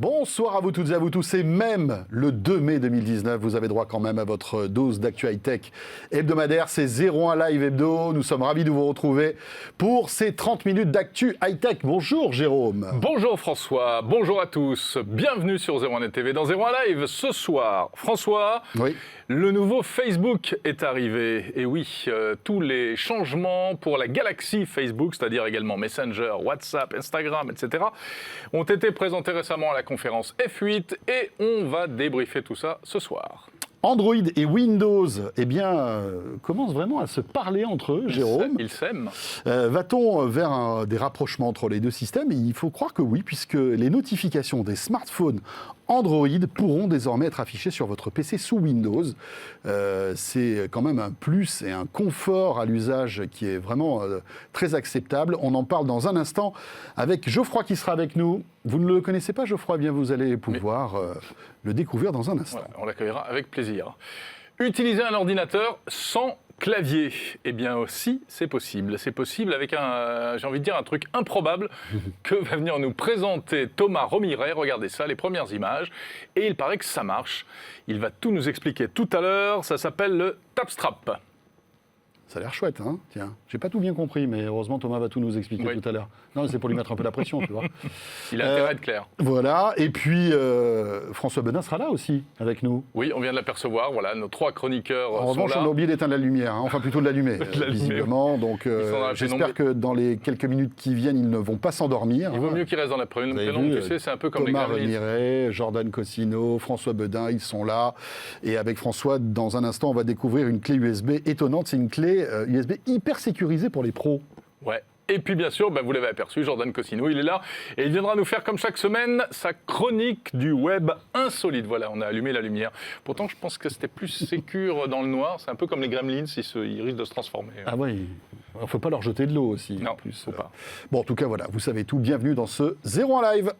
Bonsoir à vous toutes et à vous tous, et même le 2 mai 2019, vous avez droit quand même à votre dose d'actu high-tech hebdomadaire, c'est 01 Live Hebdo, nous sommes ravis de vous retrouver pour ces 30 minutes d'actu high-tech. Bonjour Jérôme. Bonjour François, bonjour à tous, bienvenue sur 01net TV dans 01 Live. Ce soir, François, oui. Le nouveau Facebook est arrivé, et oui, tous les changements pour la galaxie Facebook, c'est-à-dire également Messenger, WhatsApp, Instagram, etc., ont été présentés récemment à la conférence F8 et on va débriefer tout ça ce soir. Android et Windows, commencent vraiment à se parler entre eux, Jérôme. Ils s'aiment. Va-t-on vers des rapprochements entre les deux systèmes ? Il faut croire que oui, puisque les notifications des smartphones Android pourront désormais être affichées sur votre PC sous Windows. C'est quand même un plus et un confort à l'usage qui est vraiment très acceptable. On en parle dans un instant avec Geoffroy qui sera avec nous. Vous ne le connaissez pas, Geoffroy ? Eh bien, vous allez pouvoir le découvrir dans un instant. Voilà, on l'accueillera avec plaisir. Utiliser un ordinateur sans clavier, eh bien aussi, c'est possible. C'est possible avec j'ai envie de dire, un truc improbable que va venir nous présenter Thomas Romiret. Regardez ça, les premières images. Et il paraît que ça marche. Il va tout nous expliquer tout à l'heure. Ça s'appelle le Tapstrap. Ça a l'air chouette, hein ? Tiens, j'ai pas tout bien compris, mais heureusement Thomas va tout nous expliquer tout à l'heure. Non, c'est pour lui mettre un peu la pression, tu vois. Il a intérêt à être clair. Voilà, et puis François Bedin sera là aussi, avec nous. Oui, on vient de l'apercevoir, voilà, nos trois chroniqueurs en revanche, sont là. on a oublié d'éteindre la lumière, hein. Enfin plutôt de l'allumer, visiblement. Donc j'espère que dans les quelques minutes qui viennent, ils ne vont pas s'endormir. Il vaut mieux qu'ils restent dans la prénom, tu sais, c'est un peu comme Thomas les Gremlins. Romiret, Jordan Cosino, François Bedin, ils sont là. Et avec François, dans un instant, on va découvrir une clé USB étonnante. C'est une clé USB hyper sécurisée pour les pros. Ouais. Et puis bien sûr, vous l'avez aperçu, Jordan Cosino, il est là et il viendra nous faire comme chaque semaine sa chronique du web insolite. Voilà, on a allumé la lumière. Pourtant, je pense que c'était plus sécure dans le noir. C'est un peu comme les Gremlins, ils risquent de se transformer. Ah oui, il ne faut pas leur jeter de l'eau aussi. Non, en plus. faut pas. Bon, en tout cas, voilà, vous savez tout. Bienvenue dans ce 01 Live.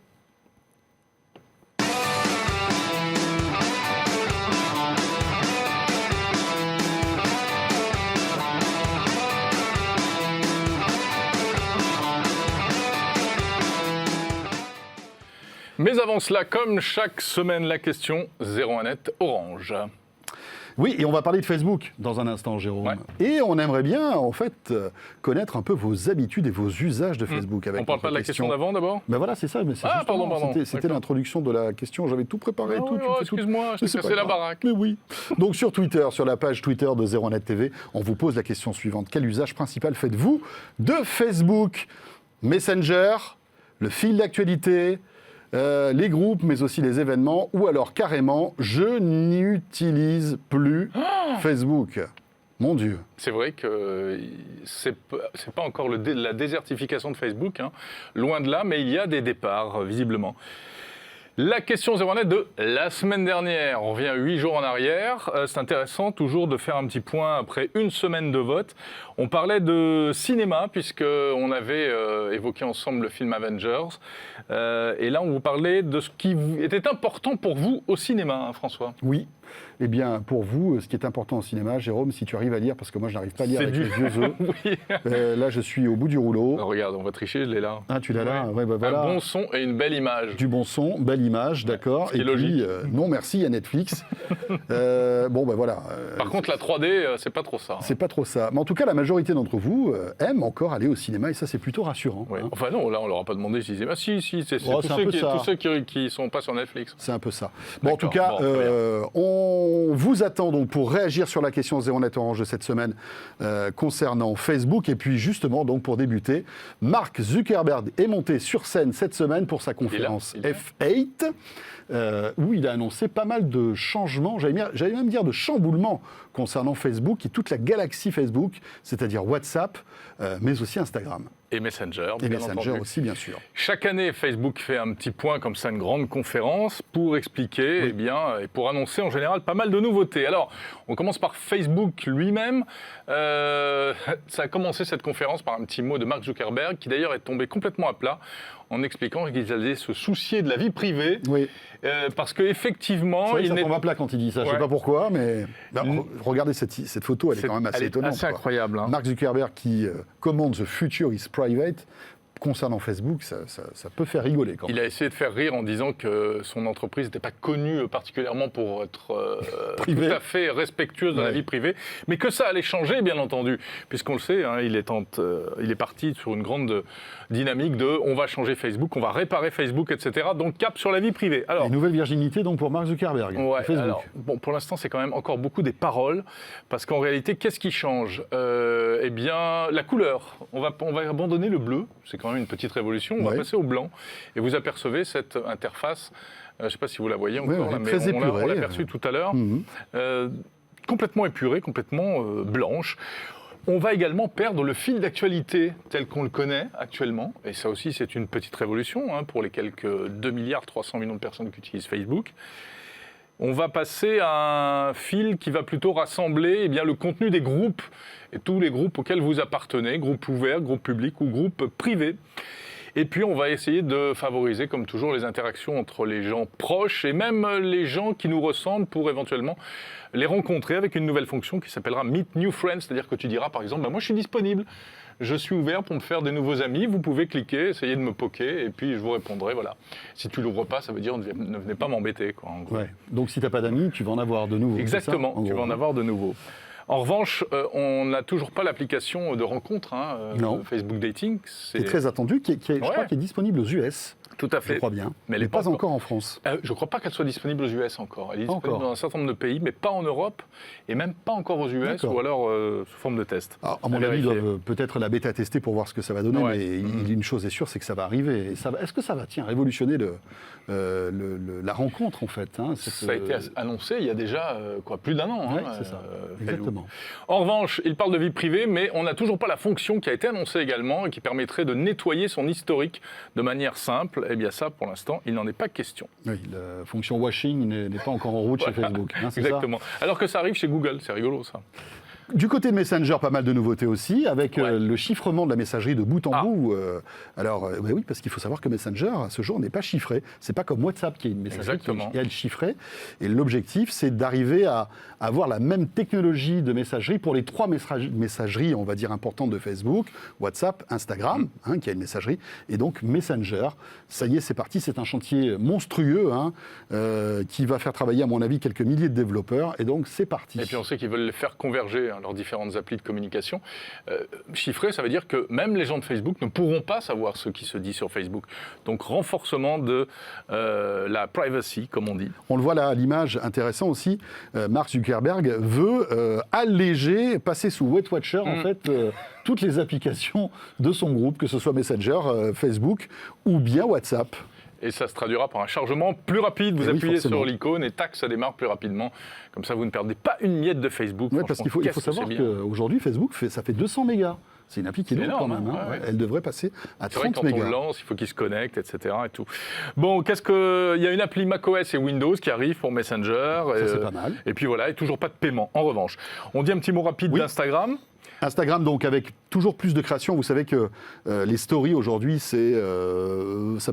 Mais avant cela, comme chaque semaine, la question 01net Orange. Oui, et on va parler de Facebook dans un instant, Jérôme. Ouais. Et on aimerait bien, en fait, connaître un peu vos habitudes et vos usages de Facebook. Avec on ne parle pas de la question d'avant, d'abord ? Ben voilà, c'est ça. Mais c'était l'introduction de la question. J'avais tout préparé. Excuse-moi, je t'ai cassé la baraque. Mais oui. Donc sur Twitter, sur la page Twitter de 01net TV, on vous pose la question suivante. Quel usage principal faites-vous de Facebook ? Messenger, le fil d'actualité, les groupes, mais aussi les événements, ou alors carrément, je n'utilise plus Facebook. Mon Dieu. C'est vrai que c'est pas encore la désertification de Facebook, hein. Loin de là, mais il y a des départs, visiblement. La question 01net de la semaine dernière, on revient 8 jours en arrière. C'est intéressant toujours de faire un petit point après une semaine de vote. On parlait de cinéma puisqu'on avait évoqué ensemble le film Avengers. Et là, on vous parlait de ce qui était important pour vous au cinéma, hein, François. Oui. Eh bien, pour vous, ce qui est important au cinéma, Jérôme, si tu arrives à lire, parce que moi, je n'arrive pas à lire avec les vieux œufs. Oui. Là, je suis au bout du rouleau. Regarde, on va tricher, je l'ai là. Ah, tu l'as là ? Ouais, voilà. Un bon son et une belle image. Du bon son, belle image, d'accord. Et puis, non, merci à Netflix. Voilà. Par contre, la 3D, c'est pas trop ça. C'est pas trop ça. Mais en tout cas, la majorité d'entre vous aiment encore aller au cinéma, et ça, c'est plutôt rassurant. Ouais. Hein. Enfin non, là, on leur a pas demandé s'ils aimaient. Si, c'est tous ceux qui sont pas sur Netflix. C'est un peu ça. Bon, en tout cas, on vous attend donc pour réagir sur la question 01net Orange de cette semaine concernant Facebook. Et puis justement, donc pour débuter, Mark Zuckerberg est monté sur scène cette semaine pour sa conférence F8, où il a annoncé pas mal de changements, j'allais même dire de chamboulements concernant Facebook et toute la galaxie Facebook, c'est-à-dire WhatsApp, mais aussi Instagram. Et Messenger, bien entendu. Aussi, bien sûr. Chaque année, Facebook fait un petit point comme ça, une grande conférence pour expliquer, et pour annoncer en général pas mal de nouveautés. Alors, on commence par Facebook lui-même. Ça a commencé cette conférence par un petit mot de Mark Zuckerberg, qui d'ailleurs est tombé complètement à plat en expliquant qu'ils allaient se soucier de la vie privée. Oui. Parce qu'effectivement... Ça tombe à plat quand il dit ça, je ne sais pas pourquoi, mais regardez cette photo, elle est quand même assez étonnante. C'est assez incroyable. Hein. Mark Zuckerberg qui commande The Future is Private. concernant Facebook, ça peut faire rigoler quand même. Il a essayé de faire rire en disant que son entreprise n'était pas connue particulièrement pour être tout à fait respectueuse de la vie privée, mais que ça allait changer, bien entendu, puisqu'on le sait, hein, il est parti sur une grande dynamique de on va changer Facebook, on va réparer Facebook, etc. Donc cap sur la vie privée. Alors, une nouvelle virginité donc pour Mark Zuckerberg. Ouais, Facebook. alors, bon, pour l'instant, c'est quand même encore beaucoup des paroles, parce qu'en réalité, qu'est-ce qui change ? Eh bien, la couleur. On va abandonner le bleu, c'est quand même une petite révolution, on va passer au blanc, et vous apercevez cette interface, je ne sais pas si vous la voyez encore, là, mais très épurée, on l'a aperçue tout à l'heure, complètement épurée, complètement blanche. On va également perdre le fil d'actualité tel qu'on le connaît actuellement, et ça aussi c'est une petite révolution hein, pour les quelques 2 milliards 300 millions de personnes qui utilisent Facebook. On va passer à un fil qui va plutôt rassembler le contenu des groupes, et tous les groupes auxquels vous appartenez, groupes ouverts, groupes publics ou groupes privés. Et puis on va essayer de favoriser, comme toujours, les interactions entre les gens proches et même les gens qui nous ressemblent pour éventuellement les rencontrer avec une nouvelle fonction qui s'appellera Meet New Friends, c'est-à-dire que tu diras par exemple, moi je suis disponible, je suis ouvert pour me faire des nouveaux amis, vous pouvez cliquer, essayer de me poker et puis je vous répondrai, voilà. Si tu l'ouvres pas, ça veut dire ne venez pas m'embêter, quoi, en gros. Ouais. Donc si tu n'as pas d'amis, tu vas en avoir de nouveaux. Exactement, tu vas en avoir de nouveaux. En revanche, on n'a toujours pas l'application de rencontre, Facebook Dating. C'est très attendu, je crois qu'il est disponible aux US. Tout à fait. Je crois bien, mais elle n'est pas encore en France. Je ne crois pas qu'elle soit disponible aux US encore. Elle est disponible dans un certain nombre de pays, mais pas en Europe, et même pas encore aux US, ou alors sous forme de test. Alors, à mon avis, ils doivent peut-être la bêta-tester pour voir ce que ça va donner, mais une chose est sûre, c'est que ça va arriver. Est-ce que ça va révolutionner la rencontre, en fait Ça a été annoncé il y a déjà plus d'1 an. C'est ça, exactement. En revanche, il parle de vie privée, mais on n'a toujours pas la fonction qui a été annoncée également, et qui permettrait de nettoyer son historique de manière simple. Eh bien ça, pour l'instant, il n'en est pas question. Oui, la fonction washing n'est pas encore en route chez Facebook. Exactement. Ça alors que ça arrive chez Google, c'est rigolo ça. Du côté de Messenger, pas mal de nouveautés aussi, avec le chiffrement de la messagerie de bout en bout. Oui, parce qu'il faut savoir que Messenger, à ce jour, n'est pas chiffré. C'est pas comme WhatsApp qui est une messagerie qui est chiffrée. Et l'objectif, c'est d'arriver à avoir la même technologie de messagerie pour les 3 messageries, on va dire, importantes de Facebook, WhatsApp, Instagram, qui a une messagerie, et donc Messenger. Ça y est, c'est parti. C'est un chantier monstrueux qui va faire travailler, à mon avis, quelques milliers de développeurs. Et donc, c'est parti. Et puis, on sait qu'ils veulent les faire converger, leurs différentes applis de communication. Chiffré, ça veut dire que même les gens de Facebook ne pourront pas savoir ce qui se dit sur Facebook. Donc, renforcement de la privacy, comme on dit. On le voit là à l'image, intéressant aussi. Mark Zuckerberg veut alléger, passer sous Weight Watcher, en fait, toutes les applications de son groupe, que ce soit Messenger, Facebook ou bien WhatsApp. Et ça se traduira par un chargement plus rapide. Vous appuyez sur l'icône et tac, ça démarre plus rapidement. Comme ça, vous ne perdez pas une miette de Facebook. Oui, parce qu'il faut savoir qu'aujourd'hui, Facebook, ça fait 200 mégas. C'est une appli qui est lourde quand même. Elle devrait passer à 30 mégas. Quand on le lance, il faut qu'il se connecte, etc. Et tout. Bon, il y a une appli macOS et Windows qui arrive pour Messenger. Ça, c'est pas mal. Et puis voilà, et toujours pas de paiement. En revanche, on dit un petit mot rapide d'Instagram. Instagram, donc, avec toujours plus de création. Vous savez que les stories, aujourd'hui, ça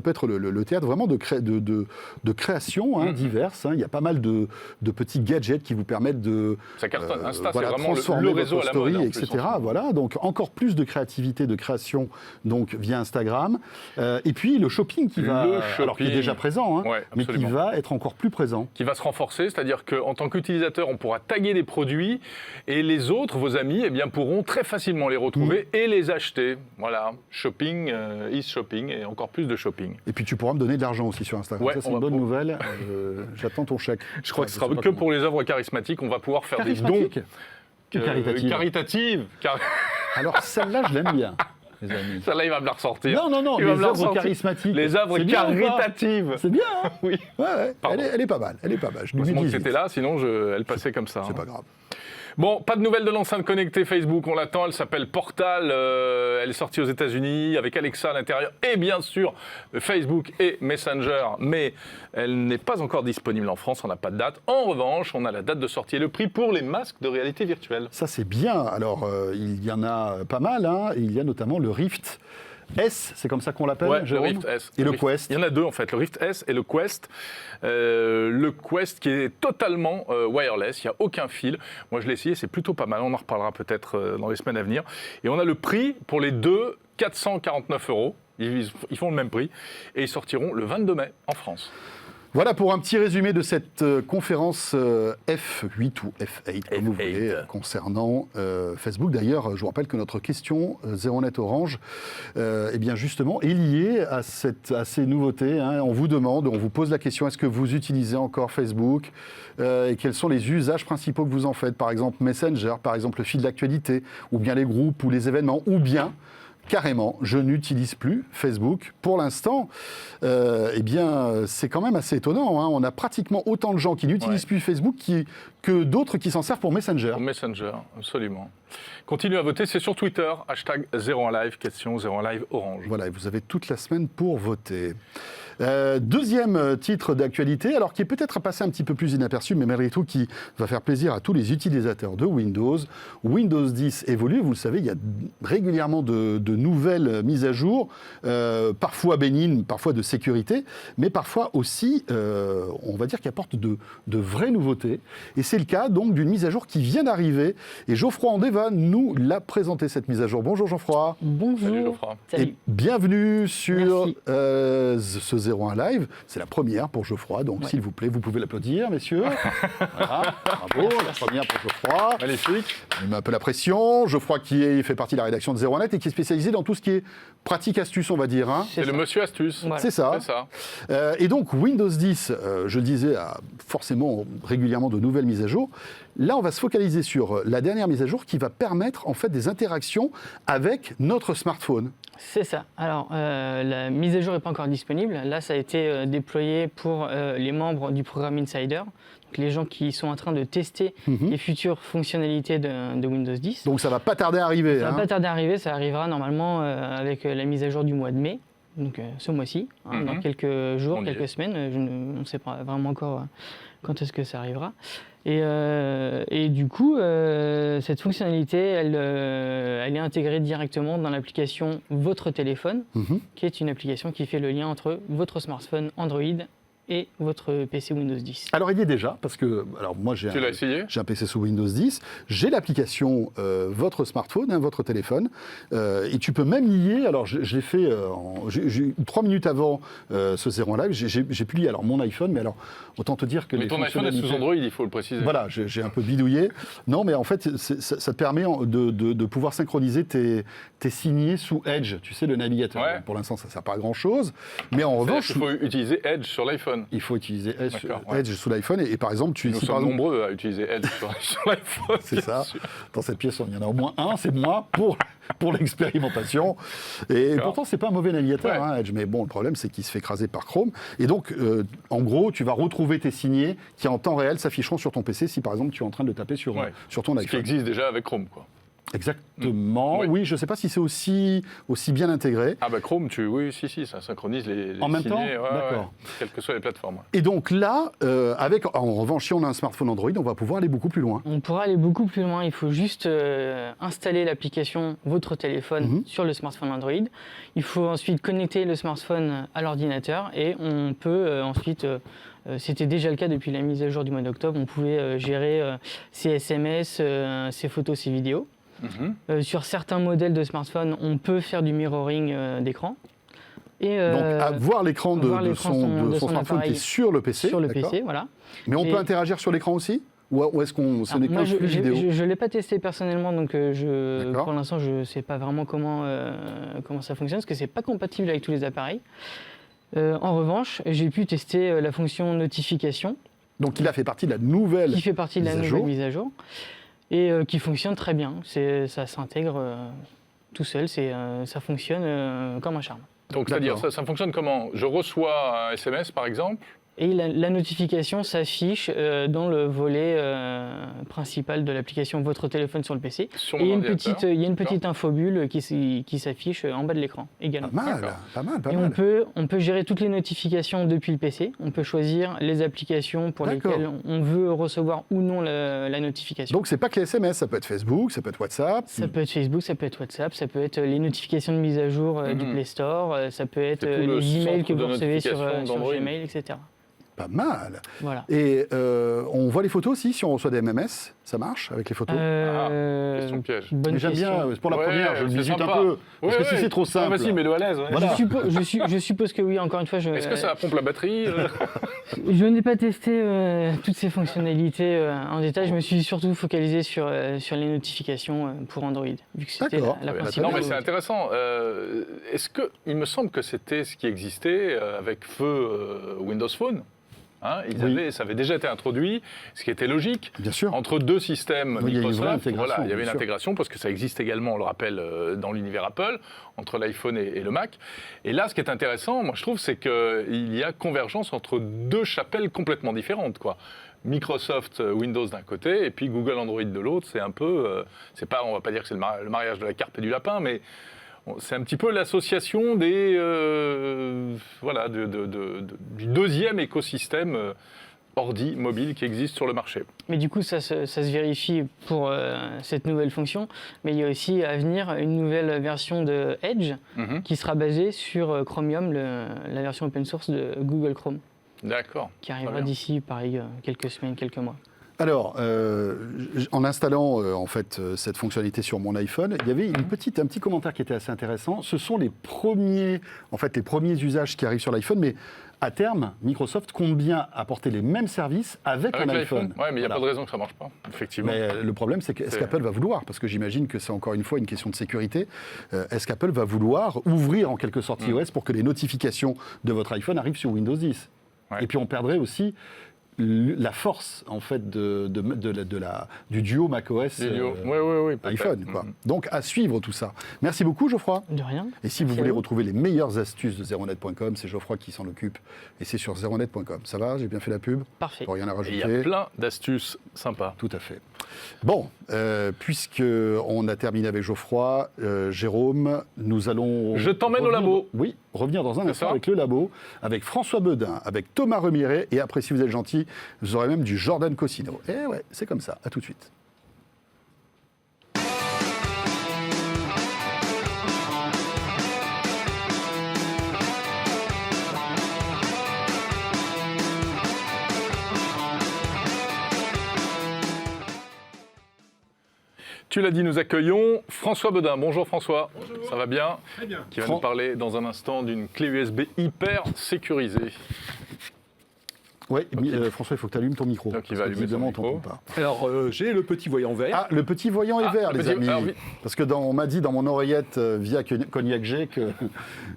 peut être le théâtre vraiment de créations diverses. Il y a pas mal de petits gadgets qui vous permettent de Insta, c'est vraiment transformer le réseau votre story, à la mode, etc. Voilà, donc encore plus de créativité, de création donc, via Instagram. Et puis le shopping qui alors qui est déjà présent, mais qui va être encore plus présent. Qui va se renforcer, c'est-à-dire qu'en tant qu'utilisateur, on pourra taguer des produits et les autres, vos amis, pourront très facilement les retrouver et les acheter. Voilà, shopping, e-shopping et encore plus de shopping. Et puis tu pourras me donner de l'argent aussi sur Instagram. Ça, c'est une bonne nouvelle. J'attends ton chèque. Je crois que ce sera que pour les œuvres charismatiques. On va pouvoir faire des dons. Caritatives. Alors celle-là, je l'aime bien. Les amis. Celle-là, il va me la ressortir. Non, les œuvres charismatiques. Les œuvres caritatives. C'est bien, Oui. Ouais. Elle est pas mal. Heureusement que c'était là, sinon elle passait comme ça. C'est pas grave. Bon, pas de nouvelles de l'enceinte connectée Facebook, on l'attend, elle s'appelle Portal, elle est sortie aux États-Unis avec Alexa à l'intérieur et bien sûr Facebook et Messenger, mais elle n'est pas encore disponible en France, on n'a pas de date. En revanche, on a la date de sortie et le prix pour les masques de réalité virtuelle. Ça c'est bien, alors il y en a pas mal, il y a notamment le Rift S, c'est comme ça qu'on l'appelle, le Rift S. Et le Quest. Il y en a 2 en fait, le Rift S et le Quest. Le Quest qui est totalement wireless, il n'y a aucun fil. Moi je l'ai essayé, c'est plutôt pas mal, on en reparlera peut-être dans les semaines à venir. Et on a le prix pour les deux, 449 €. Ils font le même prix et ils sortiront le 22 mai en France. Voilà pour un petit résumé de cette conférence F8 ou F8, comme vous voulez, concernant Facebook. D'ailleurs, je vous rappelle que notre question ZeroNet Orange, eh bien justement, est liée à ces nouveautés. Hein. On vous pose la question, est-ce que vous utilisez encore Facebook et quels sont les usages principaux que vous en faites? Par exemple, Messenger, par exemple, le fil d'actualité, ou bien les groupes ou les événements, ou bien... Carrément, je n'utilise plus Facebook. Pour l'instant, eh bien, c'est quand même assez étonnant. Hein. On a pratiquement autant de gens qui n'utilisent plus Facebook que d'autres qui s'en servent pour Messenger. Pour Messenger, absolument. Continuez à voter, c'est sur Twitter, #01live, question 01live Orange. Voilà, et vous avez toute la semaine pour voter. Deuxième titre d'actualité, alors qui est peut-être passé un petit peu plus inaperçu, mais malgré tout qui va faire plaisir à tous les utilisateurs de Windows. Windows 10 évolue, vous le savez, il y a régulièrement de nouvelles mises à jour, parfois bénignes, parfois de sécurité, mais parfois aussi, on va dire, qui apportent de vraies nouveautés. Et c'est le cas donc d'une mise à jour qui vient d'arriver. Et Geoffroy Andé va nous la présenter, cette mise à jour. Bonjour Geoffroy. Bonjour. Salut Geoffroy. Et bienvenue sur ce 01 Live. C'est la première pour Geoffroy, donc s'il vous plaît, vous pouvez l'applaudir, messieurs. Voilà, bravo, la première pour Geoffroy. Magnifique. Il met un peu la pression. Geoffroy qui fait partie de la rédaction de 01net et qui est spécialisé dans tout ce qui est pratique astuce, on va dire. Hein. C'est le monsieur astuce. Voilà. C'est ça. Et donc Windows 10, je le disais, a forcément régulièrement de nouvelles mises à jour. Là, on va se focaliser sur la dernière mise à jour qui va permettre en fait des interactions avec notre smartphone. C'est ça. Alors, la mise à jour n'est pas encore disponible. Là, ça a été déployé pour les membres du programme Insider, donc les gens qui sont en train de tester les futures fonctionnalités de Windows 10. Donc ça va pas tarder à arriver. Ça va pas tarder à arriver. Ça arrivera normalement avec la mise à jour du mois de mai. Donc ce mois-ci, dans quelques jours, quelques semaines. On ne sait pas vraiment encore quand est-ce que ça arrivera. Et du coup, cette fonctionnalité, elle est intégrée directement dans l'application Votre téléphone, qui est une application qui fait le lien entre votre smartphone Android et votre PC Windows 10. Alors il y est déjà, parce que moi j'ai un PC sous Windows 10, j'ai l'application votre smartphone, votre téléphone, et tu peux même lier, alors je l'ai fait 3 minutes avant ce 01 Live, j'ai pu lier alors mon iPhone, mais alors autant te dire que mais ton iPhone est sous Android, il faut le préciser. Voilà, j'ai un peu bidouillé. Non, mais en fait, ça te permet de pouvoir synchroniser tes signés sous Edge, tu sais, le navigateur. Ouais. Pour l'instant, ça ne sert pas à grand-chose, mais en revanche... Il faut utiliser Edge sur l'iPhone. Il faut utiliser Edge sous l'iPhone et par exemple... Nous sommes nombreux à utiliser Edge sur l'iPhone. C'est ça. Dans cette pièce, il y en a au moins un, c'est moi, pour l'expérimentation. Et pourtant, c'est pas un mauvais navigateur, Edge. Mais bon, le problème, c'est qu'il se fait écraser par Chrome. Et donc, en gros, tu vas retrouver tes signés qui, en temps réel, s'afficheront sur ton PC si, par exemple, tu es en train de le taper sur ton iPhone. Ce qui existe déjà avec Chrome, quoi. Exactement. Oui, je ne sais pas si c'est aussi bien intégré. Ah bah Chrome, si, ça synchronise les en même temps. D'accord. Quelles que soient les plateformes. Ouais. Et donc là, en revanche, si on a un smartphone Android, on va pouvoir aller beaucoup plus loin. On pourra aller beaucoup plus loin. Il faut juste installer l'application Votre téléphone sur le smartphone Android. Il faut ensuite connecter le smartphone à l'ordinateur et on peut ensuite... c'était déjà le cas depuis la mise à jour du mois d'octobre. On pouvait gérer ses SMS, ses photos, ses vidéos. Sur certains modèles de smartphones, on peut faire du mirroring d'écran. Donc, voir l'écran de son smartphone qui est sur le PC. Sur le PC, voilà. Mais on peut interagir sur l'écran aussi ? Ou est-ce qu'on ce n'est qu'un flux vidéo ? Je ne l'ai pas testé personnellement, donc pour l'instant, je ne sais pas vraiment comment ça fonctionne, parce que ce n'est pas compatible avec tous les appareils. En revanche, j'ai pu tester la fonction notification. Donc il a fait partie de la nouvelle mise à jour. Et qui fonctionne très bien. Ça s'intègre tout seul, ça fonctionne comme un charme. Donc c'est-à-dire, ça fonctionne comment ? Je reçois un SMS par exemple ? Et la notification s'affiche dans le volet principal de l'application Votre téléphone sur le PC. Et il y a une petite infobulle qui s'affiche en bas de l'écran également. Pas mal. Et on peut gérer toutes les notifications depuis le PC. On peut choisir les applications pour lesquelles on veut recevoir ou non la notification. Donc c'est pas que les SMS, ça peut être Facebook, ça peut être WhatsApp. Ça peut être Facebook, ça peut être WhatsApp, ça peut être les notifications de mise à jour du Play Store, ça peut être les emails que vous recevez sur Gmail, etc. Pas mal. Voilà. Et on voit les photos aussi si on reçoit des MMS. Ça marche avec les photos Question piège. Bonne Mais j'aime question. bien, pour la Ouais, première, je le c'est visite sympa. un peu. Parce que Ouais, si ouais. c'est trop simple. Vas-y, mets-le à l'aise. Ouais. Voilà. Je suppose que oui, encore une fois. Est-ce que ça pompe la batterie Je n'ai pas testé toutes ces fonctionnalités en détail. Je me suis surtout focalisé sur les notifications pour Android, vu que c'était D'accord. la Ouais, principale. Non, mais c'est nouveauté. intéressant. Est-ce que il me semble que c'était ce qui existait avec feu Windows Phone. Hein, ça avait déjà été introduit, ce qui était logique. Bien sûr. Entre deux systèmes Oui, il y a une vraie Microsoft, intégration, il y avait une bien sûr. intégration parce que ça existe également, on le rappelle, dans l'univers Apple, entre l'iPhone et le Mac. Et là, ce qui est intéressant, moi je trouve, c'est qu'il y a convergence entre deux chapelles complètement différentes, quoi. Microsoft Windows d'un côté et puis Google Android de l'autre. C'est un peu, on va pas dire que c'est le mariage de la carpe et du lapin, mais c'est un petit peu l'association des du deuxième écosystème ordi mobile qui existe sur le marché. Mais du coup, ça se vérifie pour cette nouvelle fonction. Mais il y a aussi à venir une nouvelle version de Edge qui sera basée sur Chromium, la version open source de Google Chrome, D'accord. qui arrivera Très bien. d'ici, pareil, quelques semaines, quelques mois. Alors, en installant cette fonctionnalité sur mon iPhone, il y avait un petit commentaire qui était assez intéressant. Ce sont les premiers usages qui arrivent sur l'iPhone, mais à terme, Microsoft compte bien apporter les mêmes services avec un iPhone. Oui, mais il n'y a Voilà. pas de raison que ça ne marche pas, effectivement. Mais le problème, c'est est-ce qu'Apple va vouloir? Parce que j'imagine que c'est encore une fois une question de sécurité. Est-ce qu'Apple va vouloir ouvrir en quelque sorte iOS pour que les notifications de votre iPhone arrivent sur Windows 10? Ouais. Et puis on perdrait aussi la force en fait du duo macOS Oui, iPhone. Quoi. Donc à suivre tout ça. Merci beaucoup Geoffroy. De rien. Et si vous voulez retrouver les meilleures astuces de zeronet.com, c'est Geoffroy qui s'en occupe et c'est sur zeronet.com. Ça va? J'ai bien fait la pub? Parfait. Rien à Et rajouter. il y a plein d'astuces sympas. Tout à fait. Bon, puisqu'on a terminé avec Geoffroy, Jérôme, nous allons... Je t'emmène au labo. Oui, revenir dans un C'est instant ça avec le labo, avec François Bedin, avec Thomas Remiret, et après, si vous êtes gentil, vous aurez même du Jordan Cosino. Et ouais, c'est comme ça. À tout de suite. Tu l'as dit, nous accueillons François Bedin. Bonjour François. Bonjour. Ça va bien? Très bien. Qui va nous parler dans un instant d'une clé USB hyper sécurisée. Oui, François, il faut que tu allumes ton micro. Donc, il va parce que allumer son visiblement, on micro. t'entend pas. Alors, j'ai le petit voyant vert. Ah, le petit voyant est Ah, vert, le les petit- amis. alors, oui. Parce que on m'a dit dans mon oreillette via Cognac G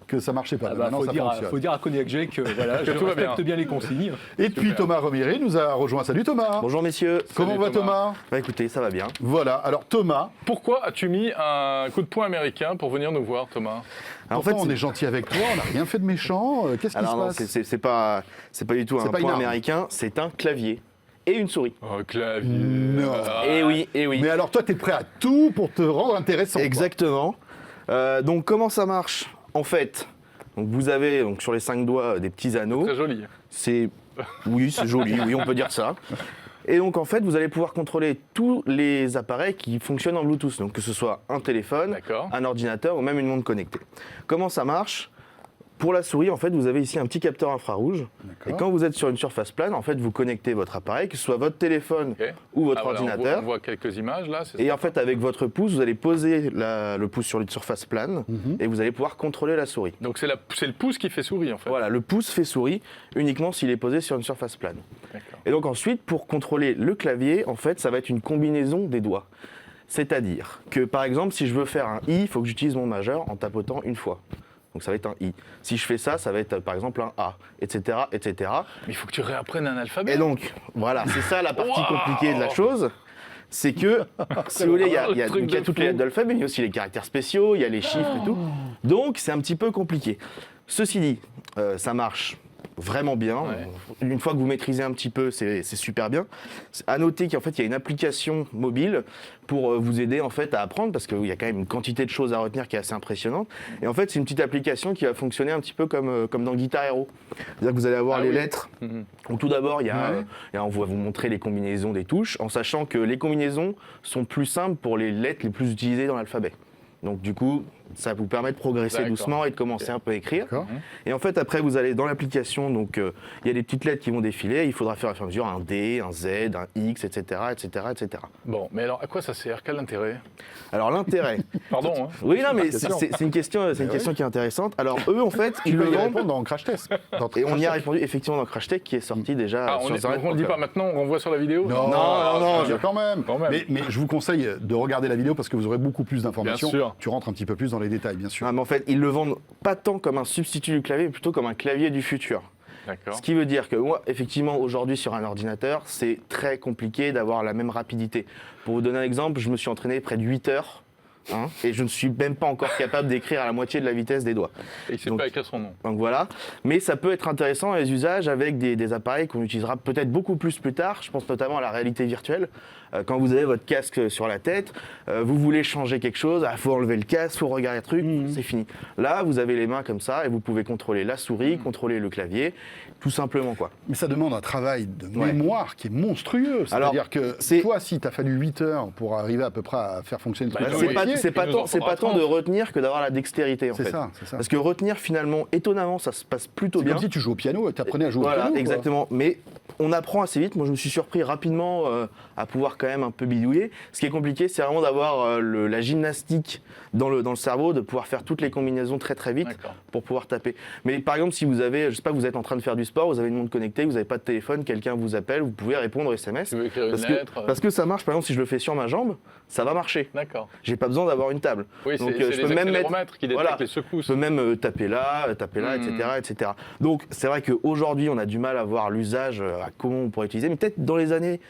que ça marchait pas. Ah Mais bah, maintenant, faut, ça dire, fonctionne. faut dire à Cognac G que voilà, je tout va respecte bien. bien les consignes. Et puis Thomas Remiret nous a rejoint. Salut Thomas. Bonjour messieurs. Comment Salut, va Thomas? Bah écoutez, ça va bien. Voilà, alors Thomas, Pourquoi as-tu mis un coup de poing américain pour venir nous voir, Thomas? Alors, pourtant on est gentil avec toi, on n'a rien fait de méchant, qu'est-ce qui alors se non, passe? c'est pas du tout C'est un pas une point arme. américain, c'est un clavier et une souris. Oh, clavier. Non. Ah. Et oui, et oui. Mais alors toi, t'es prêt à tout pour te rendre intéressant. quoi. Exactement. Donc comment ça marche? En fait, donc vous avez donc sur les 5 doigts des petits anneaux. Très joli. C'est joli, oui, on peut dire ça. Et donc en fait, vous allez pouvoir contrôler tous les appareils qui fonctionnent en Bluetooth, donc que ce soit un téléphone, D'accord. un ordinateur ou même une montre connectée. Comment ça marche? Pour la souris, en fait, vous avez ici un petit capteur infrarouge. D'accord. Et quand vous êtes sur une surface plane, en fait, vous connectez votre appareil, que ce soit votre téléphone Ok. ou votre Ah, voilà, ordinateur. On voit quelques images là. c'est Et ça en fait, avec votre pouce, vous allez poser le pouce sur une surface plane et vous allez pouvoir contrôler la souris. Donc c'est le pouce qui fait souris en fait. Voilà, le pouce fait souris uniquement s'il est posé sur une surface plane. D'accord. Et donc ensuite, pour contrôler le clavier, en fait, ça va être une combinaison des doigts. C'est-à-dire que, par exemple, si je veux faire un I, il faut que j'utilise mon majeur en tapotant une fois. Donc ça va être un I. Si je fais ça, ça va être par exemple un A, etc., etc. Mais il faut que tu réapprennes un alphabet. Et donc, voilà, c'est ça la partie Wow. compliquée de la chose. C'est que, si vous voulez, il y a Le truc donc, il y a de toutes fou. les lettres de l'alphabet, mais il y a aussi les caractères spéciaux, il y a les chiffres et tout. Donc, c'est un petit peu compliqué. Ceci dit, ça marche vraiment bien. Ouais. Une fois que vous maîtrisez un petit peu, c'est super bien. À noter qu'en fait, il y a une application mobile pour vous aider en fait à apprendre, parce qu'il y a quand même une quantité de choses à retenir qui est assez impressionnante. Et en fait, c'est une petite application qui va fonctionner un petit peu comme dans Guitar Hero. C'est-à-dire que vous allez avoir Ah les oui. lettres. Mhm. Donc tout d'abord, Ouais. on va vous montrer les combinaisons des touches, en sachant que les combinaisons sont plus simples pour les lettres les plus utilisées dans l'alphabet. Donc du coup, ça vous permet de progresser D'accord. doucement et de commencer un peu à écrire. D'accord. Et en fait, après, vous allez dans l'application, donc il y a des petites lettres qui vont défiler. Il faudra faire à fur et à mesure un D, un Z, un X, etc., etc., etc. Bon, mais alors à quoi ça sert? Quel intérêt? Alors l'intérêt. Pardon, hein. Oui, non, mais question. c'est une question, qui est intéressante. Alors eux, en fait, Tu ils peux le y vendent. répondre dans Crash Test. Et on y a répondu effectivement dans Crash Tech qui est sorti déjà Ah, sur donc on le dit Internet. pas maintenant, on renvoie sur la vidéo? Non, non, je veux quand même. Quand même. Mais je vous conseille de regarder la vidéo parce que vous aurez beaucoup plus d'informations. Bien sûr. Tu rentres un petit peu plus dans les détails, bien sûr. Ah, mais en fait, ils le vendent pas tant comme un substitut du clavier, mais plutôt comme un clavier du futur. D'accord. Ce qui veut dire que moi, effectivement, aujourd'hui sur un ordinateur, c'est très compliqué d'avoir la même rapidité. Pour vous donner un exemple, je me suis entraîné près de 8 heures. Et je ne suis même pas encore capable d'écrire à la moitié de la vitesse des doigts. Et il sait Donc- pas écrire son nom. Donc voilà, mais ça peut être intéressant dans les usages avec des appareils qu'on utilisera peut-être beaucoup plus tard. Je pense notamment à la réalité virtuelle. Quand vous avez votre casque sur la tête, vous voulez changer quelque chose, il faut enlever le casque, il faut regarder le truc, c'est fini. Là, vous avez les mains comme ça et vous pouvez contrôler la souris, contrôler le clavier, tout simplement quoi. Mais ça demande un travail de Ouais. mémoire qui est monstrueux. Alors, C'est-à-dire que c'est- toi, si tu as fallu 8 heures pour arriver à peu près à faire fonctionner le Bah, truc, oui, sur C'est le papier, il nous en faudra pas tant de 30. retenir que d'avoir la dextérité en c'est fait. ça, c'est ça. Parce que retenir finalement, étonnamment, ça se passe plutôt C'est bien. comme si tu joues au piano et tu apprenais à jouer au Voilà, piano. quoi. exactement. Mais on apprend assez vite. Moi, je me suis surpris rapidement à pouvoir quand même un peu bidouiller. Ce qui est compliqué, c'est vraiment d'avoir la gymnastique dans le cerveau, de pouvoir faire toutes les combinaisons très très vite D'accord. pour pouvoir taper. Mais par exemple, si vous avez, je sais pas, vous êtes en train de faire du sport, vous avez une montre connectée, vous n'avez pas de téléphone, quelqu'un vous appelle, vous pouvez répondre au SMS. Tu veux écrire une Parce lettre? parce que ça marche, par exemple, si je le fais sur ma jambe, ça va marcher. D'accord. J'ai pas besoin d'avoir une table. Oui, Donc, c'est je les peux même mettre- accéléromètres qui détectent voilà. les secousses. Je peux même taper là, etc. Donc c'est vrai qu'aujourd'hui, on a du mal à voir l'usage, à comment on pourrait utiliser, mais peut-être dans les années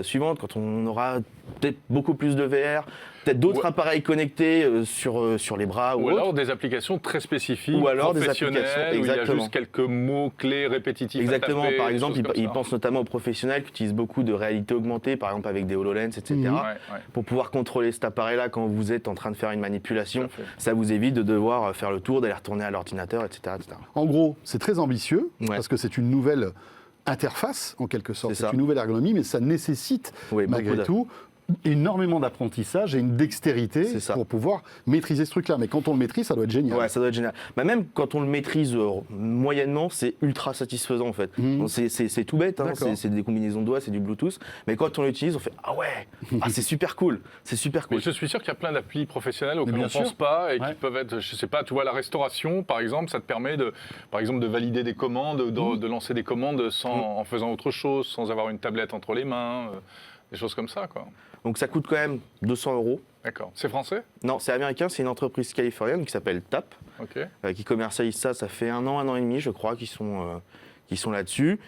suivantes, quand on aura peut-être beaucoup plus de VR, peut-être d'autres Ouais. appareils connectés sur les bras ou, Ou autres. alors des applications très spécifiques, Ou alors des professionnelles, applications, où il y a exactement. juste quelques mots-clés répétitifs. à Exactement, taper, par des exemple, choses comme ils ça. pensent notamment aux professionnels qui utilisent beaucoup de réalité augmentée, par exemple avec des HoloLens, etc. Mhm. Ouais, ouais. Pour pouvoir contrôler cet appareil-là quand vous êtes en train de faire une manipulation, Tout à fait. ça vous évite de devoir faire le tour, d'aller retourner à l'ordinateur, etc. En gros, c'est très ambitieux Ouais. parce que c'est une nouvelle interface, en quelque sorte. C'est C'est ça. une nouvelle ergonomie, mais ça nécessite, Oui, malgré beaucoup de- tout, énormément d'apprentissage et une dextérité C'est ça. pour pouvoir maîtriser ce truc-là. Mais quand on le maîtrise, ça doit être génial. Ouais, ça doit être génial. Bah, même quand on le maîtrise moyennement, c'est ultra satisfaisant en fait. Mhm. Bon, c'est tout bête, hein, D'accord. c'est des combinaisons de doigts, c'est du Bluetooth. Mais quand on l'utilise, on fait ah ouais, c'est super cool, c'est super Mais cool. je suis sûr qu'il y a plein d'applis professionnelles auxquelles bien on ne pense sûr. pas et Ouais. qui peuvent être, je sais pas, tu vois, la restauration, par exemple, ça te permet par exemple, de valider des commandes, de lancer des commandes en faisant autre chose, sans avoir une tablette entre les mains, des choses comme ça, quoi. Donc ça coûte quand même 200 €. D'accord. C'est français? Non, c'est américain, c'est une entreprise californienne qui s'appelle TAP, Ok. qui commercialise ça. Ça fait un an et demi, je crois, qu'ils sont là-dessus.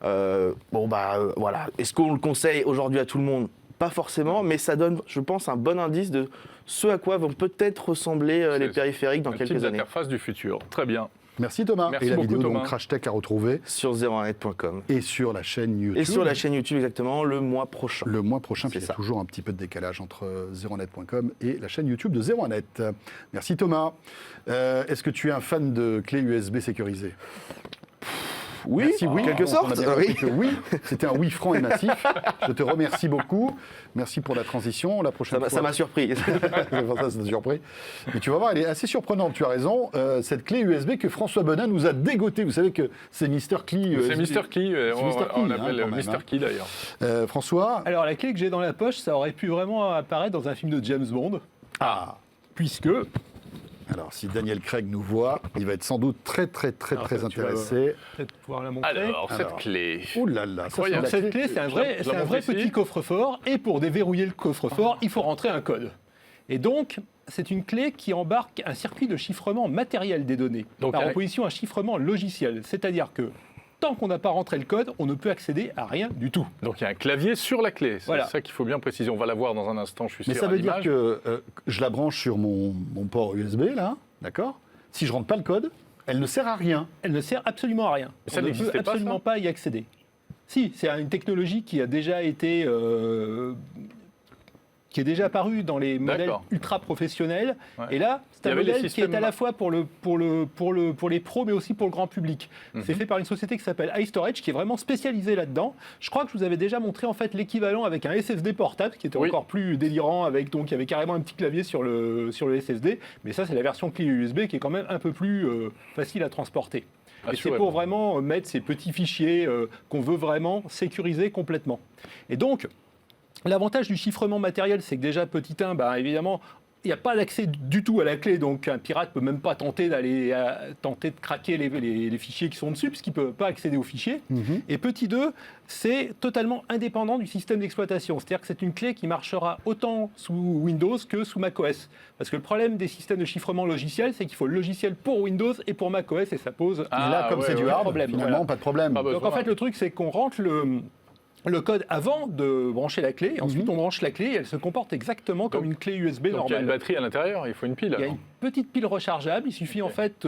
Voilà. Est-ce qu'on le conseille aujourd'hui à tout le monde? Pas forcément, mais ça donne, je pense, un bon indice de ce à quoi vont peut-être ressembler les C'est périphériques dans Un quelques type années. d'interface du futur. Très bien. Merci Thomas. Merci et la beaucoup, vidéo Thomas. donc Crash Tech à retrouver Sur 01net.com. et sur la chaîne YouTube. Et sur la chaîne YouTube exactement le mois prochain. Le mois prochain, C'est puis il y a ça. toujours un petit peu de décalage entre 01net.com et la chaîne YouTube de 01net. Merci Thomas. Est-ce que tu es un fan de clés USB sécurisées? Oui, Merci, oui. en quelque Donc, sorte. on a bien Oui. compris que oui, c'était un oui franc et massif. Je te remercie beaucoup. Merci pour la transition. La prochaine Ça fois. m'a surpris. C'est pour ça, ça t'a surpris. Mais tu vas voir, elle est assez surprenante, tu as raison. Cette clé USB que François Bonin nous a dégotée. Vous savez que c'est Mr. Key. C'est Mr. Key, C'est Mr. Key, on hein, l'appelle quand même, Mr. hein. Key d'ailleurs. François. Alors la clé que j'ai dans la poche, ça aurait pu vraiment apparaître dans un film de James Bond, Ah. puisque Alors, si Daniel Craig nous voit, il va être sans doute très, très, très, Alors, très ça, tu vas intéressé. peut-être pouvoir la montrer. Alors, cette Alors. clé. Ouh là là, ça, Incroyable. c'est la Cette clé, c'est un vrai, Je c'est la un montre vrai ici. petit coffre-fort, et pour déverrouiller le coffre-fort, il faut rentrer un code. Et donc, c'est une clé qui embarque un circuit de chiffrement matériel des données, Donc, par avec- opposition à un chiffrement logiciel. C'est-à-dire que tant qu'on n'a pas rentré le code, on ne peut accéder à rien du tout. Donc il y a un clavier sur la clé. C'est Voilà. ça qu'il faut bien préciser. On va la voir dans un instant, je suis Mais sûr. ça à veut dire l'image. que je la branche sur mon port USB, là, d'accord? Si je rentre pas le code, elle ne sert à rien. Elle ne sert absolument à rien. Mais ça on ne n'existait peut pas, absolument ça pas y accéder. Si, c'est une technologie qui a déjà été qui est déjà apparu dans les modèles ultra professionnels. Ouais. Et là, c'est un modèle qui est à la fois pour les pros, mais aussi pour le grand public. C'est fait par une société qui s'appelle iStorage, qui est vraiment spécialisée là-dedans. Je crois que je vous avais déjà montré en fait l'équivalent avec un SSD portable, qui était encore plus délirant, donc il y avait carrément un petit clavier sur le SSD. Mais ça, c'est la version clé USB qui est quand même un peu plus facile à transporter. Et c'est pour vraiment mettre ces petits fichiers qu'on veut vraiment sécuriser complètement. Et donc, l'avantage du chiffrement matériel, c'est que déjà, petit 1, évidemment, il n'y a pas d'accès du tout à la clé, donc un pirate ne peut même pas tenter de craquer les fichiers qui sont dessus, puisqu'il ne peut pas accéder aux fichiers. Et petit 2, c'est totalement indépendant du système d'exploitation. C'est-à-dire que c'est une clé qui marchera autant sous Windows que sous macOS. Parce que le problème des systèmes de chiffrement logiciel, c'est qu'il faut le logiciel pour Windows et pour macOS, et ça pose c'est du hard, problème. Finalement, pas de problème. Donc en fait, le truc, c'est qu'on rentre le code avant de brancher la clé, et ensuite on branche la clé et elle se comporte exactement comme une clé USB normale. Il y a une batterie à l'intérieur, il faut une pile. Il y a une petite pile rechargeable, il suffit en fait,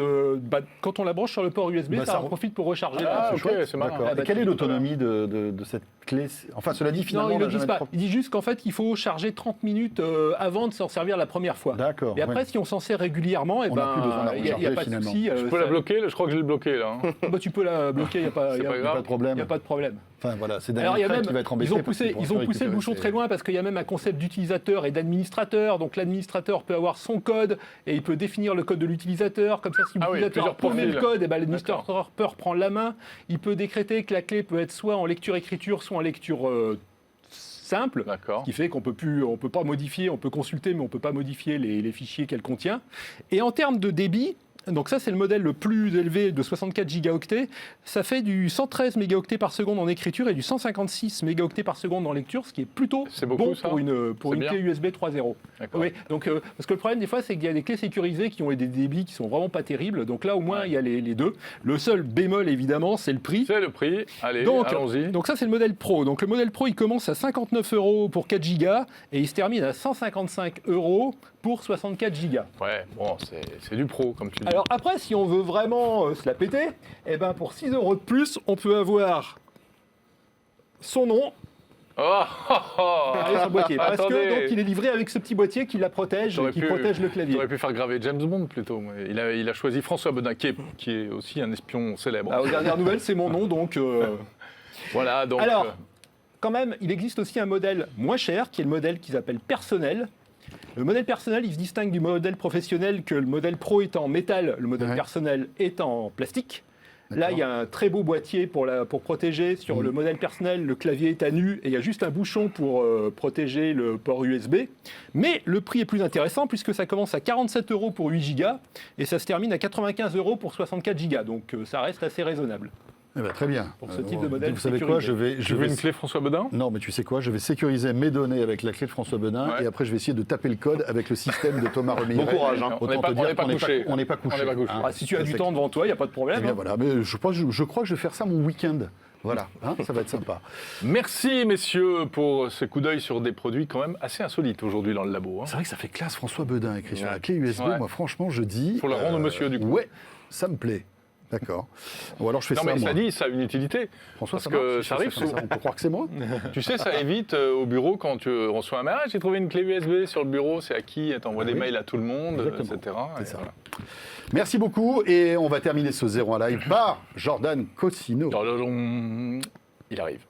quand on la branche sur le port USB, ça en profite pour recharger. C'est marrant. Et quelle est l'autonomie de cette clé? Enfin, cela dit, finalement... Non, il ne le dit pas. Il dit juste qu'en fait, il faut charger 30 minutes avant de s'en servir la première fois. D'accord. Et après, si on s'en sert régulièrement, il n'y a pas de souci. Tu peux la bloquer? Je crois que je l'ai bloquée, là. Tu peux la bloquer, il n'y a pas de problème. Il n'y a pas de problème. Enfin, voilà, c'est Daniel Craig qui va être embêté. Ils ont poussé le bouchon très loin parce qu'il y a même un concept d'utilisateur et d'administrateur. Donc l'administrateur peut avoir son code et il peut définir le code de l'utilisateur. Comme ça, si l'utilisateur a paumé le code, l'administrateur peut reprendre la main. Il peut décréter que la clé peut être soit en lecture-écriture, soit en lecture simple. Ce qui fait qu'on ne peut pas modifier, on peut consulter, mais on ne peut pas modifier les fichiers qu'elle contient. Et en termes de débit, donc ça c'est le modèle le plus élevé de 64 gigaoctets, ça fait du 113 mégaoctets par seconde en écriture et du 156 mégaoctets par seconde en lecture, ce qui est plutôt bon pour une clé USB 3.0. Oui, donc, parce que le problème des fois c'est qu'il y a des clés sécurisées qui ont des débits qui sont vraiment pas terribles, donc là au moins il y a les deux. Le seul bémol évidemment c'est le prix. C'est le prix, allez, allons-y. Donc ça c'est le modèle Pro, donc le modèle Pro il commence à 59 € pour 4 gigas et il se termine à 155 € pour 64 gigas. Ouais, bon, c'est du pro, comme tu dis. Alors après, si on veut vraiment se la péter, pour 6 € de plus, on peut avoir son nom son boîtier. Parce que donc, il est livré avec ce petit boîtier qui la protège, qui protège le clavier. J'aurais pu faire graver James Bond plutôt. Il a choisi François Bedin, qui est aussi un espion célèbre. Aux dernières nouvelles, c'est mon nom, donc... Voilà, donc... Alors, quand même, il existe aussi un modèle moins cher, qui est le modèle qu'ils appellent personnel. Le modèle personnel, il se distingue du modèle professionnel, que le modèle Pro est en métal, le modèle personnel est en plastique. Là, il y a un très beau boîtier pour protéger. Sur le modèle personnel, le clavier est à nu et il y a juste un bouchon pour protéger le port USB. Mais le prix est plus intéressant puisque ça commence à 47 € pour 8 Go et ça se termine à 95 € pour 64 Go. Donc ça reste assez raisonnable. Très bien. Pour ce type de modèle. Vous savez quoi, je vais une clé François Bedin? Non, mais tu sais quoi, je vais sécuriser mes données avec la clé de François Bedin et après je vais essayer de taper le code avec le système de Thomas Remire. Bon courage. On n'est pas couché. On n'est pas couché. Si tu as du temps devant toi, il n'y a pas de problème. Eh bien, voilà, mais je crois que je vais faire ça mon week-end. Voilà, ça va être sympa. Merci messieurs pour ce coup d'œil sur des produits quand même assez insolites aujourd'hui dans le labo. C'est vrai que ça fait classe François Bedin écrit sur la clé USB. Moi franchement je dis... Pour le rendre au monsieur du coup. Ouais, ça me plaît. D'accord. Ou alors je fais ça. Non, mais moi. ça a une utilité. François, parce que ça arrive souvent. On peut croire que c'est moi. Tu sais, ça évite au bureau quand tu reçois un mail. J'ai trouvé une clé USB sur le bureau, c'est à qui? T'envoies des mails à tout le monde, etc. C'est ça. Voilà. Merci beaucoup. Et on va terminer ce 01 Live par Jordan Cossino. Il arrive.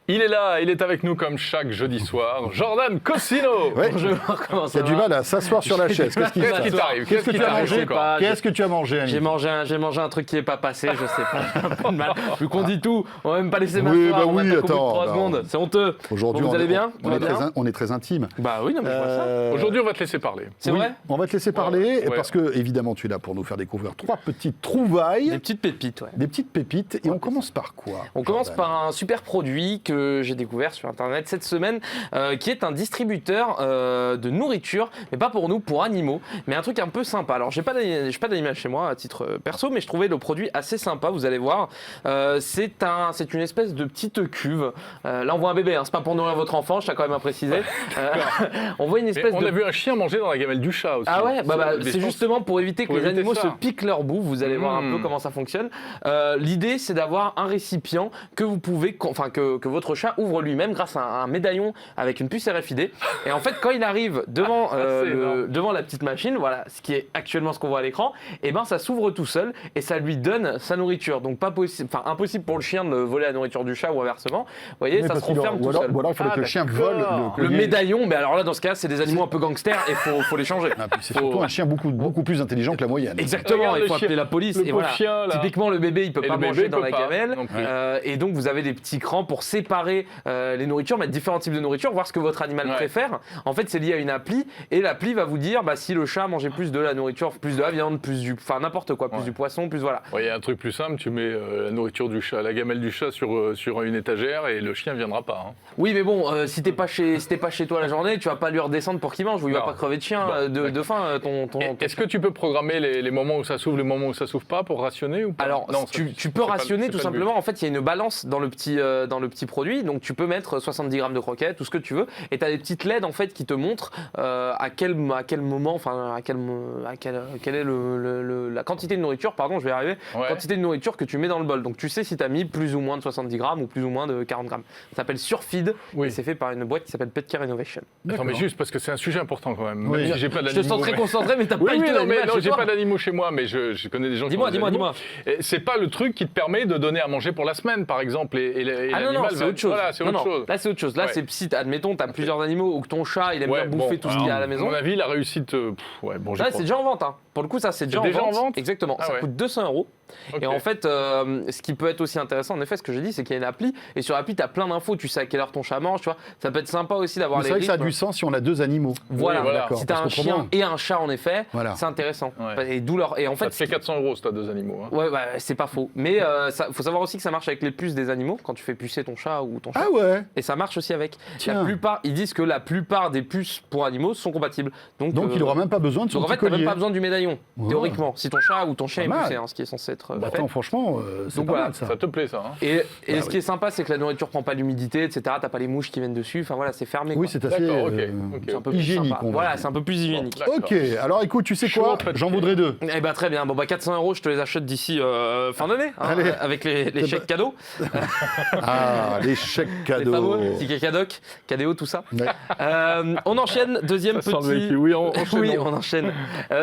Il est là, il est avec nous comme chaque jeudi soir. Jordan Cossino. Bonjour, comment ça va? Il a du mal à s'asseoir sur la chaise. Qu'est-ce qui t'arrive? Qu'est-ce que tu as mangé? Qu'est-ce que tu as mangé, Annie? J'ai mangé un truc qui n'est pas passé, je sais pas. Pas de mal. Vu qu'on dit tout, on va même pas laisser m'asseoir. Oui, attends. 3 secondes, c'est honteux. Aujourd'hui, vous allez bien? On est très intime. Bah oui, non mais je vois ça. Aujourd'hui, on va te laisser parler. C'est vrai? On va te laisser parler parce que, évidemment, tu es là pour nous faire découvrir 3 petites trouvailles. Des petites pépites, ouais. Des petites pépites. Et on commence par quoi? On commence par un super produit que que j'ai découvert sur Internet cette semaine, qui est un distributeur de nourriture, mais pas pour nous, pour animaux, mais un truc un peu sympa. Alors, j'ai pas d'animal chez moi à titre perso, mais je trouvais le produit assez sympa, vous allez voir. C'est une espèce de petite cuve. Là, on voit un bébé, hein, c'est pas pour nourrir votre enfant, je tiens quand même à préciser. On voit une espèce on a vu un chien manger dans la gamelle du chat aussi. Ah ouais, c'est justement pour éviter que les animaux se piquent leur bouffe. Vous allez voir un peu comment ça fonctionne. L'idée, c'est d'avoir un récipient que vous pouvez, que votre chat ouvre lui-même grâce à un médaillon avec une puce RFID. Et en fait, quand il arrive devant la petite machine, voilà, ce qui est actuellement ce qu'on voit à l'écran, et ben ça s'ouvre tout seul et ça lui donne sa nourriture. Donc impossible pour le chien de voler la nourriture du chat ou inversement. Vous voyez, ça se referme tout seul. Ou alors il faudrait que le chien vole le médaillon. Mais alors là, dans ce cas, c'est des animaux un peu gangsters et faut les changer. C'est surtout un chien beaucoup plus intelligent que la moyenne. Exactement, il faut appeler la police. Et voilà. Chien, typiquement, le bébé, il peut pas manger dans la gamelle. Et donc, vous avez des petits crans pour séparer les nourritures, mettre différents types de nourriture, voir ce que votre animal préfère. En fait, c'est lié à une appli. Et l'appli va vous dire si le chat mangeait plus de la nourriture, plus de la viande, n'importe quoi, plus du poisson, plus voilà. Il y a un truc plus simple, tu mets la nourriture du chat, la gamelle du chat sur une étagère et le chien viendra pas. Hein. Oui, mais bon, si t'es pas chez toi la journée, tu vas pas lui redescendre pour qu'il mange, ou il va pas crever de chien de faim. Est-ce que tu peux programmer les moments où ça s'ouvre, les moments où ça s'ouvre pas pour rationner ou pas? Alors, non, tu peux rationner tout simplement. En fait, il y a une balance dans le petit produit, donc tu peux mettre 70 grammes de croquettes, tout ce que tu veux, et tu as des petites LED en fait qui te montrent à quel moment, enfin quelle est la quantité de nourriture, pardon, je vais y arriver, quantité de nourriture que tu mets dans le bol. Donc tu sais si tu as mis plus ou moins de 70 grammes ou plus ou moins de 40 grammes. Ça s'appelle Surfeed, et c'est fait par une boîte qui s'appelle Petcare Innovation. Attends, mais juste parce que c'est un sujet important quand même. Oui. Même si j'ai pas Je te sens très concentré, mais t'as pas oui, du tout d'animal chez j'ai toi. pas d'animaux chez moi, mais je connais des gens qui ont des animaux. Dis-moi. C'est pas le truc qui te permet de donner à manger pour la semaine, par exemple, et non, c'est autre chose. Voilà, c'est autre chose. Là, c'est autre chose. Là, c'est si, admettons, t'as plusieurs animaux ou que ton chat, il aime bien bouffer tout ce qu'il y a à la maison. À mon avis, la réussite, Là, c'est déjà en vente. Hein. Pour le coup, ça, c'est déjà en vente. Exactement. Ça coûte 200 €. Okay. Et en fait, ce qui peut être aussi intéressant, en effet, ce que j'ai dit, c'est qu'il y a une appli. Et sur l'appli, tu as plein d'infos. Tu sais à quelle heure ton chat mange. Tu vois. Ça peut être sympa aussi d'avoir les rythmes. C'est vrai que ça a du sens si on a deux animaux. Voilà. Si tu as un chien et un chat, en effet, c'est intéressant. Ouais. Et en fait, ça te fait 400 € si tu as deux animaux. Hein. Ouais, c'est pas faux. Mais faut savoir aussi que ça marche avec les puces des animaux quand tu fais pucer ton chat ou ton chat. Ah ouais. Et ça marche aussi avec. Ils disent que la plupart des puces pour animaux sont compatibles. Donc il n'aura même pas besoin de son petit collier. Donc en fait, tu n'as même pas besoin du médaillon, théoriquement. Si ton chat ou ton chien est poussé, ce qui est censé être fait. Attends, franchement, c'est pas mal, ça. Ça te plaît, ça. Hein. Et ce qui est sympa, c'est que la nourriture prend pas l'humidité, etc. T'as pas les mouches qui viennent dessus. Enfin voilà, c'est fermé. Oui, c'est assez un peu hygiénique. Voilà, c'est un peu plus hygiénique. Ok, alors écoute, tu sais quoi? J'en voudrais deux. Eh ben très bien. Bon 400 €, je te les achète d'ici fin d'année, avec les chèques cadeaux. Ah, les chèques cadeaux. Ticket cadoc, cadeau, tout ça. On enchaîne, deuxième petit. Oui, on enchaîne.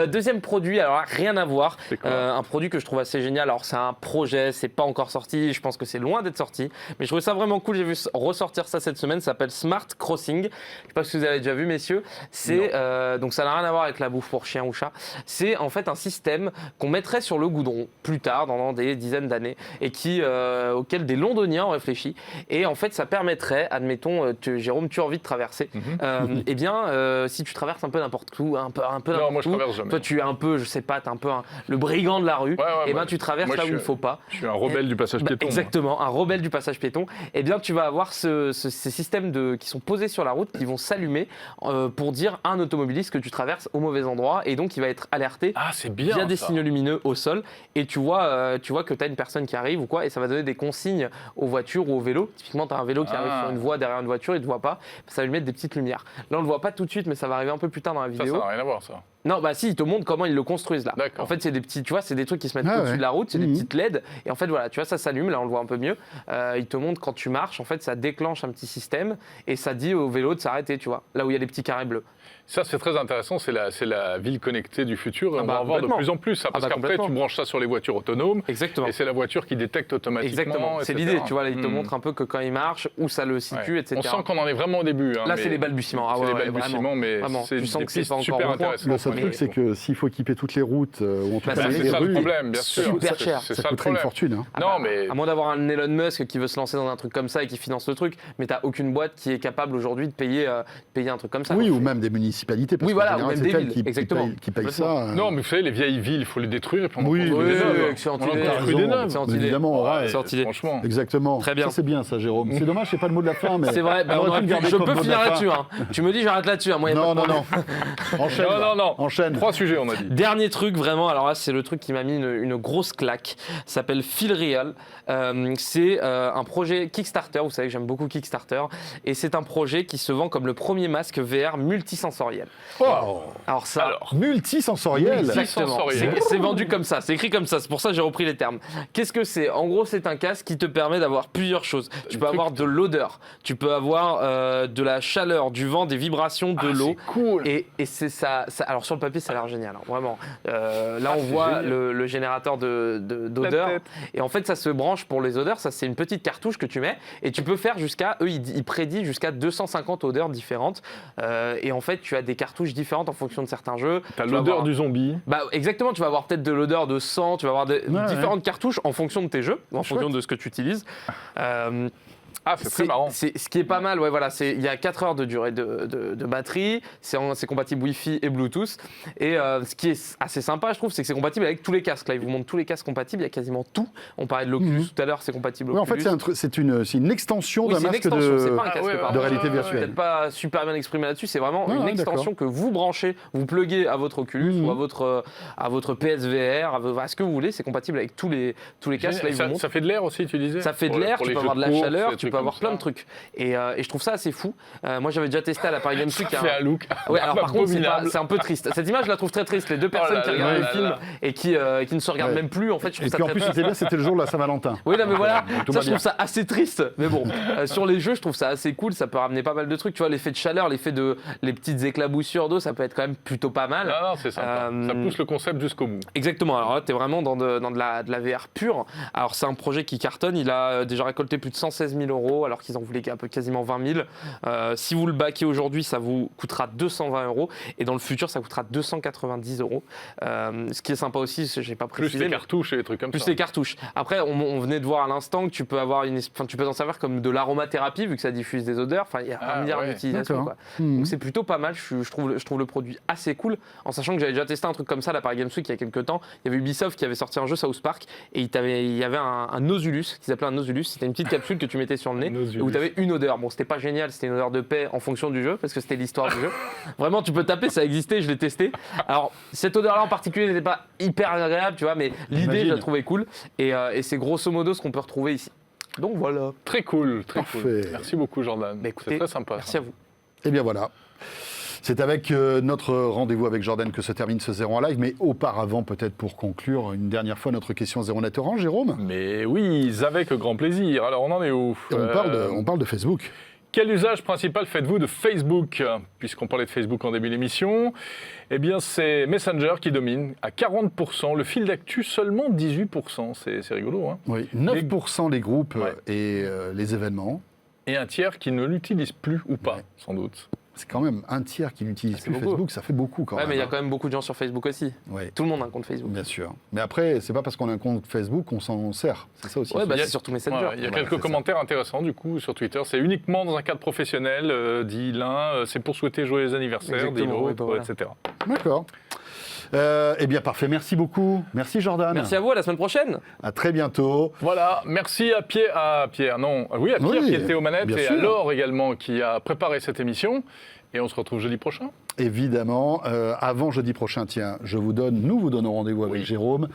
Deuxième produit, alors rien à voir. Un produit que je trouve assez génial. Alors c'est un projet, c'est pas encore sorti. Je pense que c'est loin d'être sorti, mais je trouvais ça vraiment cool. J'ai vu ressortir ça cette semaine. Ça s'appelle Smart Crossing. Je sais pas si vous avez déjà vu, messieurs. C'est donc ça n'a rien à voir avec la bouffe pour chien ou chat. C'est en fait un système qu'on mettrait sur le goudron plus tard, dans des dizaines d'années, et auquel des Londoniens ont réfléchi. Et en fait, ça permettrait, admettons, Jérôme, tu as envie de traverser. Eh bien, si tu traverses un peu n'importe où, un peu n'importe où. Non, moi je traverse jamais. jamais. Toi, tu es un peu, je sais pas, t'es un peu le brigand de la rue. Et ben, tu traverses là où il ne faut pas. Je suis un rebelle du passage piéton. Exactement, un rebelle du passage piéton. Eh bien, tu vas avoir ces systèmes qui sont posés sur la route qui vont s'allumer pour dire à un automobiliste que tu traverses au mauvais endroit, et donc il va être alerté via des signaux lumineux au sol, et tu vois que tu as une personne qui arrive ou quoi, et ça va donner des consignes aux voitures ou aux vélos. Typiquement, tu as un vélo qui arrive sur une voie derrière une voiture, il ne te voit pas, ça va lui mettre des petites lumières. Là, on ne le voit pas tout de suite, mais ça va arriver un peu plus tard dans la vidéo. Ça n'a rien à voir, ça. Non, si, ils te montrent comment ils le construisent là. En fait, c'est des petits, tu vois, c'est des trucs qui se mettent au-dessus de la route, c'est des petites LED, et en fait, voilà, tu vois, ça s'allume, là on le voit un peu mieux. Ils te montrent quand tu marches, en fait, ça déclenche un petit système, et ça dit au vélo de s'arrêter, tu vois, là où il y a les petits carrés bleus. Ça, c'est très intéressant, c'est la ville connectée du futur, on va en voir de plus en plus, parce qu'après, tu branches ça sur les voitures autonomes, et c'est la voiture qui détecte automatiquement. Exactement, c'est l'idée, tu vois, là, il te montre un peu que quand il marche, où ça le situe, etc. On sent qu'on en est vraiment au début. Là, c'est les balbutiements. C'est les balbutiements, mais tu sens que c'est pas encore super intéressant. Le seul truc, c'est que s'il faut équiper toutes les routes, ou en tout cas c'est ça le problème, bien sûr. Super cher. Ça coûterait une fortune. Non, mais à moins d'avoir un Elon Musk qui veut se lancer dans un truc comme ça et qui finance le truc, mais t'as aucune boîte qui est capable aujourd'hui de payer un truc comme ça. Oui, ou même des munitions municipalités. Parce Oui, qu'en voilà, général, ou même c'est des elles villes, exactement. qui payent ça. Non, mais vous savez, les vieilles villes, il faut les détruire et puis on Oui, en construit des neuves. excellente On en idée. construit des neuves. Excellente Mais idée. évidemment, ouais, excellente idée. Franchement. Exactement. Très bien. Ça, c'est bien, ça, Jérôme. C'est dommage, c'est pas le mot de la fin, mais. C'est vrai, on aurait pu le garder je comme peux mot de finir la fin. là-dessus. Hein. Tu me dis, j'arrête là-dessus. Hein. Moi, y a Non, pas de non, problème. non. Enchaîne. Non. Enchaîne. 3 sujets, on a dit. Dernier truc, vraiment, alors là, c'est le truc qui m'a mis une grosse claque. Ça s'appelle Feel Real. C'est un projet Kickstarter. Vous savez que j'aime beaucoup Kickstarter. Et c'est un projet qui se vend comme le premier masque VR multisensoriel. Oh. Alors ça. Multisensoriel. Exactement. Multisensoriel. C'est vendu comme ça, c'est écrit comme ça, c'est pour ça que j'ai repris les termes. Qu'est-ce que c'est? En gros, c'est un casque qui te permet d'avoir plusieurs choses. Tu peux avoir de l'odeur, tu peux avoir de la chaleur, du vent, des vibrations, de l'eau. C'est cool. Et c'est ça, alors sur le papier, ça a l'air génial, hein, vraiment. Là, on voit le générateur d'odeur. Et en fait, ça se branche pour les odeurs. Ça, c'est une petite cartouche que tu mets. Et tu peux faire ils prédisent jusqu'à 250 odeurs différentes. Et en fait, tu as des cartouches différentes en fonction de certains jeux. T'as l'odeur du zombie. Bah, exactement, tu vas avoir peut-être de l'odeur de sang, tu vas avoir différentes cartouches en fonction de tes jeux, en fonction de ce que tu utilises. C'est très marrant. Ce qui est pas mal, ouais, voilà, il y a 4 heures de durée de batterie, c'est compatible Wi-Fi et Bluetooth. Et ce qui est assez sympa, je trouve, c'est que c'est compatible avec tous les casques. Là, ils vous montrent tous les casques compatibles, il y a quasiment tout. On parlait de l'Oculus tout à l'heure, c'est compatible Oui, Oculus. en fait, c'est une extension d'un masque c'est pas un casque, de réalité virtuelle. Peut-être pas super bien exprimé là-dessus, c'est vraiment Ah, une extension que vous branchez, vous pluguez à votre Oculus ou à votre PSVR, à ce que vous voulez, c'est compatible avec tous les casques. Là, ils vous montrent. Ça fait de l'air aussi, tu disais? Ça fait de l'air, tu peux avoir de la chaleur, tu peux avoir plein de trucs. Et je trouve ça assez fou. Moi, j'avais déjà testé à la Paris Games Week. Ça fait un look. Ouais, alors par contre, abominable. c'est un peu triste. Cette image, je la trouve très triste. Les deux personnes qui regardent le film et qui ne se regardent même plus, en fait, je trouve Et ça puis en très plus, triste. c'était bien, c'était le jour de la Saint-Valentin. Oui, non, mais voilà, Tout ça, va je trouve ça assez triste. Mais bon, sur les jeux, je trouve ça assez cool. Ça peut ramener pas mal de trucs. Tu vois, l'effet de chaleur, l'effet de les petites éclaboussures d'eau, ça peut être quand même plutôt pas mal. Non, c'est sympa. Ça pousse le concept jusqu'au bout. Exactement. Alors là, tu es vraiment dans de la VR pure. Alors, c'est un projet qui cartonne. Il a déjà récolté plus de 116 000 €, alors qu'ils en voulaient quasiment 20 000. Si vous le backez aujourd'hui, ça vous coûtera 220 €. Et dans le futur, ça coûtera 290 €. Ce qui est sympa aussi, j'ai pas précisé. Plus les cartouches et des trucs comme ça. Plus les cartouches. Après, on venait de voir à l'instant que tu peux avoir tu peux t'en servir comme de l'aromathérapie vu que ça diffuse des odeurs. Enfin, il y a un milliard d'utilisations. Donc c'est plutôt pas mal. Je trouve le produit assez cool. En sachant que j'avais déjà testé un truc comme ça à la Paris Games Week il y a quelques temps. Il y avait Ubisoft qui avait sorti un jeu South Park et il y avait un Osulus qui s'appelait un Osulus. C'était une petite capsule que tu mettais sur le nez et où tu avais une odeur. Bon, c'était pas génial, c'était une odeur de paix en fonction du jeu parce que c'était l'histoire du jeu. Vraiment, tu peux taper, ça existait, je l'ai testé. Alors, cette odeur-là en particulier n'était pas hyper agréable, tu vois, mais l'idée, je la trouvais cool. Et c'est grosso modo ce qu'on peut retrouver ici. Donc voilà. Très cool, très Parfait. cool. Merci beaucoup, Jordan. Bah, écoutez, c'est très sympa. Merci à vous. Et bien voilà. C'est avec notre rendez-vous avec Jordan que se termine ce 0 en live, mais auparavant, peut-être pour conclure, une dernière fois notre question 0 net orange, Jérôme. Mais oui, avec grand plaisir. Alors, on en est où? On parle de Facebook. Quel usage principal faites-vous de Facebook? Puisqu'on parlait de Facebook en début d'émission, eh bien c'est Messenger qui domine à 40%, le fil d'actu seulement 18%, c'est rigolo. Hein, Oui, 9% les groupes et les événements. et un tiers qui ne l'utilise plus ou pas, sans doute. C'est quand même un tiers qui n'utilise plus beaucoup. Facebook, ça fait beaucoup quand Ouais, même. mais il y a quand même beaucoup de gens sur Facebook aussi. Ouais. Tout le monde a un compte Facebook. Bien sûr. Mais après, c'est pas parce qu'on a un compte Facebook qu'on s'en sert. C'est ça aussi. Ouais, bah Il y a- c'est surtout Messenger. Ouais, il y a Voilà, quelques c'est commentaires intéressants du coup sur Twitter. C'est uniquement dans un cadre professionnel, dit l'un, c'est pour souhaiter joyeux anniversaire, dit Exactement, l'autre, oui, bah voilà. etc. D'accord. Eh bien, parfait. Merci beaucoup. Merci, Jordan. Merci à vous, à la semaine prochaine. À très bientôt. Voilà, merci à Pierre, qui était aux manettes, bien et sûr. à Laure également qui a préparé cette émission. Et on se retrouve jeudi prochain. Évidemment, avant jeudi prochain, tiens, nous vous donnons rendez-vous avec Jérôme.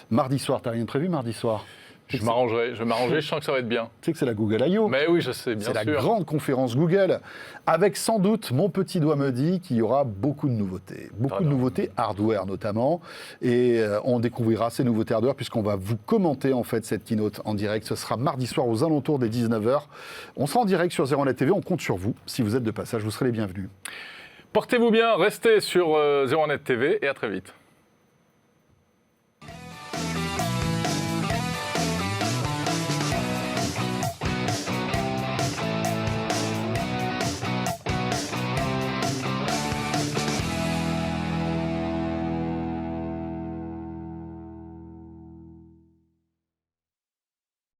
Mardi soir, t'as rien de prévu mardi soir? Je vais m'arranger, je sens que ça va être bien. Tu sais que c'est la Google I.O. Mais oui, je sais, bien C'est sûr. la grande conférence Google, avec sans doute, mon petit doigt me dit qu'il y aura beaucoup de nouveautés. Beaucoup de nouveautés hardware notamment. Et on découvrira ces nouveautés hardware puisqu'on va vous commenter en fait cette keynote en direct. Ce sera mardi soir aux alentours des 19h. On sera en direct sur 0net TV, on compte sur vous. Si vous êtes de passage, vous serez les bienvenus. Portez-vous bien, restez sur 0net TV et à très vite.